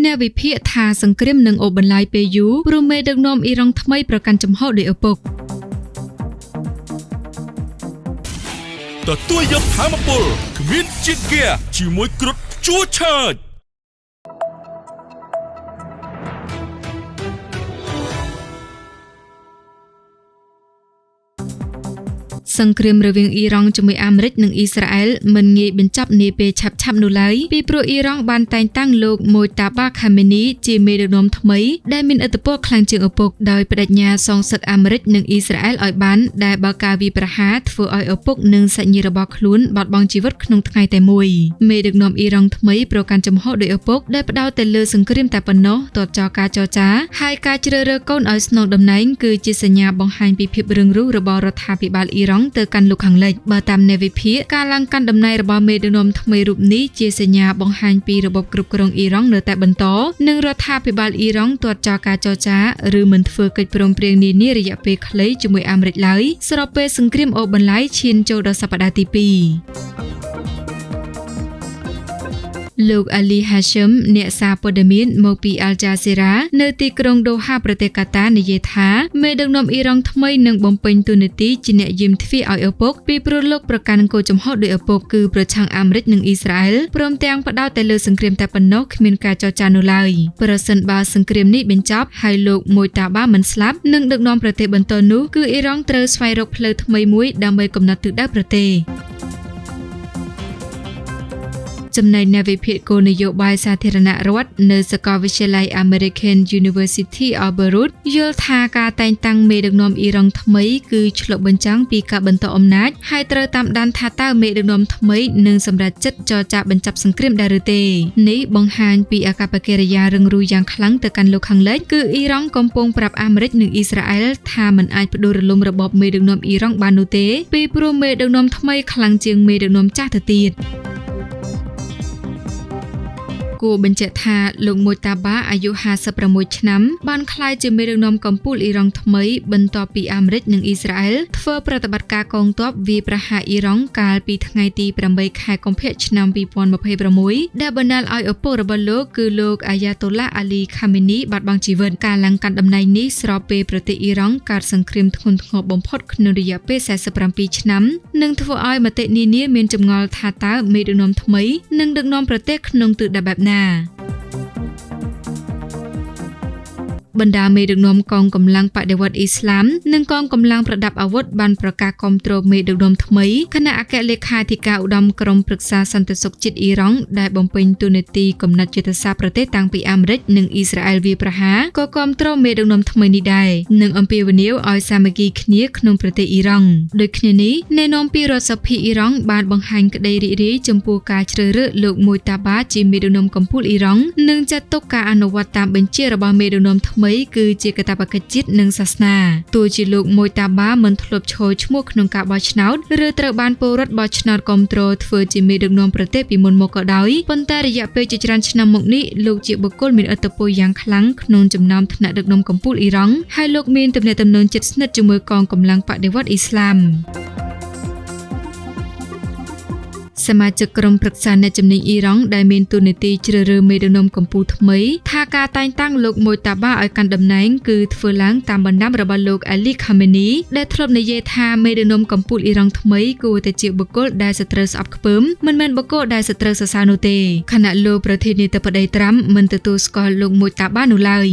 អ្នកវិភាគថាសង្គ្រាមនឹងអូសបន្លាយពេលយូរព្រោះមេដឹកនាំអ៊ីរ៉ង់ថ្មីប្រកាន់ចំហដោយឪពុកទទួលយកធម្មពលគ្មានជាតិហ្គាជាមួយគ្រុឌជួឆើតសង្គ្រាមរវាងអ៊ីរ៉ង់ជាមួយអាមេរិកនិងអ៊ីស្រាអែលមិនងាយបញ្ចប់នាពេលឆាប់ៗនោះឡើយពីព្រោះអ៊ីរ៉ង់បានតែងតាំងលោកម៉ូតាបាខាមេនីជាមេដឹកនាំថ្មីដែលមានឥទ្ធិពលខ្លាំងជាងឪពុកដោយបដិញ្ញាសងសឹកអាមេរិកនិងអ៊ីស្រាអែលឲ្យបានដែលបើការវាយប្រហារធ្វើឲ្យឪពុកនិងសាច់ញាតិរបស់ខ្លួនបាត់បង់ជីវិតក្នុងថ្ងៃតែមួយមេដឹកនាំអ៊ីរ៉ង់ថ្មីប្រកាន់ចំហដោយឪពុកដែលផ្ដោតតែលើសង្គ្រាមតែប៉ុណ្ណោះទាត់ចោលការចរចាហើយការជ្រើសរើសកូនឲ្យស្នងតំណែងគឺជាសញ្ញាបង្ហាញពីភាពរឹងរូសរបស់រដ្ឋាភិបាលអ៊ីរ៉ង់ទៅកាន់លោកខាងលិចបើតាមអ្នកវិភាគការឡើងកាន់តំណែងរបស់មេដឹកនាំថ្មីរូបនេះជាសញ្ញាបង្ហាញពីរបបគ្រប់គ្រងអ៊ីរ៉ង់នៅតែបន្តនិងរដ្ឋាភិបាលអ៊ីរ៉ង់ទាត់ចោលការចរចាឬមិនធ្វើកិច្ចព្រមព្រៀងនានារយៈពេលខ្លីជាមួយអាមេរិកឡើយស្របពេលសង្គ្រាមអូសបន្លាយឈានចូលដល់សប្តាហ៍ទី2លោកអាលីហាឈឹមអ្នកសារព័ត៌មានមកពីអាល់ចាហ្សេរ៉ានៅទីក្រុងដូហាប្រទេសកាតានិយាយថាមេដឹកនាំអ៊ីរ៉ង់ថ្មីនឹងបំពេញតួនាទីជាអ្នកយាមទ្វារឲ្យឪពុកពីព្រោះលោកប្រកាន់គោលចំហដោយឪពុកគឺប្រឆាំងអាមេរិកនិងអ៊ីស្រាអែលព្រមទាំងផ្ដោតតែលើសង្គ្រាមតែប៉ុណ្ណោះគ្មានការចរចានោះឡើយប្រសិនបើសង្គ្រាមនេះបញ្ចប់ហើយលោកម៉ូតាបាមិនស្លាប់និងដឹកនាំប្រទេសបន្តនោះគឺអ៊ីរ៉ង់ត្រូវស្វែងរកផ្លូវថ្មីមួយដើម្បីកំណត់ទិសដៅប្រទេសចំណែកអ្នកវិភាគគោលនយោបាយសាធារណរដ្ឋនៅសាកលវិទ្យាល័យ American University of Beirut យល់ថាការតែងតាំងមេដឹកនាំអ៊ីរ៉ង់ថ្មីគឺឆ្លុះបញ្ចាំងពីការបន្តអំណាចហើយត្រូវតាមដានថាតើមេដឹកនាំថ្មីនឹងសម្រេចចិត្តចរចាបញ្ចប់សង្គ្រាមដែរឬទេនេះបង្ហាញពីអាកប្បកិរិយារឹងរូសយ៉ាងខ្លាំងទៅកាន់លោកខាងលិចគឺអ៊ីរ៉ង់កំពុងប្រាប់អាមេរិកនិងអ៊ីស្រាអែលថាមិនអាចផ្ដួលរលំរបបមេដឹកនាំអ៊ីរ៉ង់បាននោះទេពីព្រោះមេដឹកនាំថ្មីខ្លាំងជាងមេដឹកនាំចាស់ទៅទៀតគួរបញ្ជាក់ថាលោកម៉ូតាបាអាយុ56ឆ្នាំបានក្លាយជាមេដឹកនាំកំពូលអ៊ីរ៉ង់ថ្មីបន្ទាប់ពីអាមេរិកនិងអ៊ីស្រាអែលធ្វើប្រតិបត្តិការកងទ័ពវាយប្រហារអ៊ីរ៉ង់កាលពីថ្ងៃទី8ខែកុម្ភៈឆ្នាំ2026ដែលបណ្ដាលឲ្យឪពុករបស់លោកគឺលោកអាយ៉ាតូឡាអាលីខាមេនីបាត់បង់ជីវិតការឡើងកាន់តំណែងនេះស្របពេលប្រទេសអ៊ីរ៉ង់កើតសង្គ្រាមធ្ងន់ធ្ងរបំផុតក្នុងរយៈពេល47ឆ្នាំនិងធ្វើឲ្យមតិនានាមានចម្ងល់ថាតើមេដឹកនាំថ្មីនឹងដឹកនាំប្រទេសក្នុងទិសដៅបែបណាបណ្ដាមេដឹកនាំកងកម្លាំងបដិវត្តអ៊ីស្លាមនិងកងកម្លាំងប្រដាប់អាវុធបានប្រកាសគាំទ្រមេដឹកនាំថ្មីគណៈអគ្គលេខាធិការឧត្តមក្រុមប្រឹក្សាសន្តិសុខជាតិអ៊ីរ៉ង់ដែលបំពេញតួនាទីកំណត់យុទ្ធសាស្ត្រប្រទេសតាំងពីអាមេរិកនិងអ៊ីស្រាអែលវាយប្រហារក៏គាំទ្រមេដឹកនាំថ្មីនេះដែរនិងអំពាវនាវឲ្យសាមគ្គីគ្នាក្នុងប្រទេសអ៊ីរ៉ង់ដូចគ្នានេះអ្នកនាំពាក្យរដ្ឋសភាអ៊ីរ៉ង់បានបង្ហាញក្តីរីករាយចំពោះការជ្រើសរើសលោកម៉ូតាបាជាមេដឹកនាំកំពូលអ៊ីរ៉ង់និងចាត់ទុកការអនុវត្តតាមបញ្ជារបស់មេដឹកនាំថ្មីគឺជាកាតព្វកិច្ចជាតិនិងសាសនាទោះជាលោកម៉ូតាបាមិនធ្លាប់ឈរឈ្មោះក្នុងការបោះឆ្នោតឬត្រូវបានពលរដ្ឋបោះឆ្នោតគាំទ្រធ្វើជាមេដឹកនាំប្រទេសពីមុនមកក៏ដោយប៉ុន្តែរយៈពេលជាច្រើនឆ្នាំមកនេះលោកជាបុគ្គលមានឥទ្ធិពលយ៉ាងខ្លាំងក្នុងចំណោមថ្នាក់ដឹកនាំកំពូលអ៊ីរ៉ង់ហើយលោកមានទំនាក់ទំនងជិតស្និទ្ធជាមួយកងកម្លាំងបដិវត្តអ៊ីស្លាមសមាជិកក្រុមប្រឹក្សាអ្នកជំនាញអ៊ីរ៉ង់ដែលមានតួនាទីជ្រើសរើសមេដឹកនាំកម្ពុជាថ្មីថាការតែងតាំងលោកម៉ូតាបាឲ្យកាន់តំណែងគឺធ្វើឡើងតាមបណ្ដាំរបស់លោកអាលីខាមេនីដែលធ្លាប់និយាយថាមេដឹកនាំកម្ពុជាអ៊ីរ៉ង់ថ្មីគួរតែជាបុគ្គលដែលសត្រូវស្អប់ខ្ពើមមិនមែនបុគ្គលដែលសត្រូវសរសើរនោះទេខណៈលោកប្រធានាធិបតីត្រាំមិនទទួលស្គាល់លោកម៉ូតាបានោះឡើយ